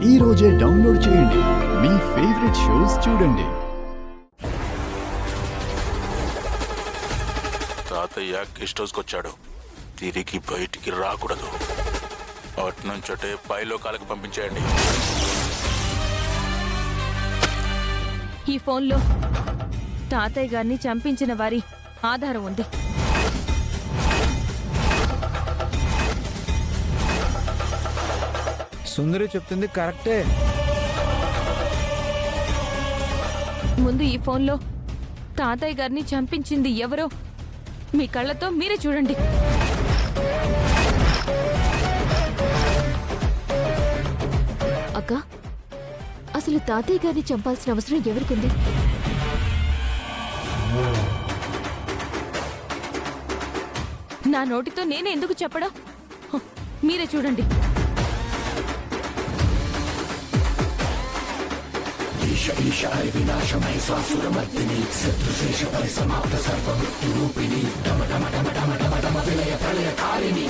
ఈ రోజే డౌన్లోడ్ చేయండి. మీ ఫేవరెట్ షోస్ చూడండి. తాతయ్య గెస్ట్ హౌస్కి వచ్చాడు. తిరిగి బయటికి రాకూడదు. అట్నుంచటే పైలోకాలకు పంపించేయండి. ఈ ఫోన్లో తాతయ్య గారిని చంపించిన వారి ఆధారం ఉంది. సుందరి చెప్తుంది కరెక్టే. ముందు ఈ ఫోన్లో తాతయ్య గారిని చంపించింది ఎవరో మీ కళ్ళతో మీరే చూడండి. అక్క, అసలు తాతయ్య గారిని చంపాల్సిన అవసరం ఎవరికుంది? నా నోటితో నేనే ఎందుకు చెప్పడం? మీరే చూడండి. వినాశమై సాసురమర్దిని శత్రుశేష పరిసమాప్త సర్వమృత్యురూపిణి డమ డమ డమ డమ డమ డమ విలయ ప్రళయకారిణి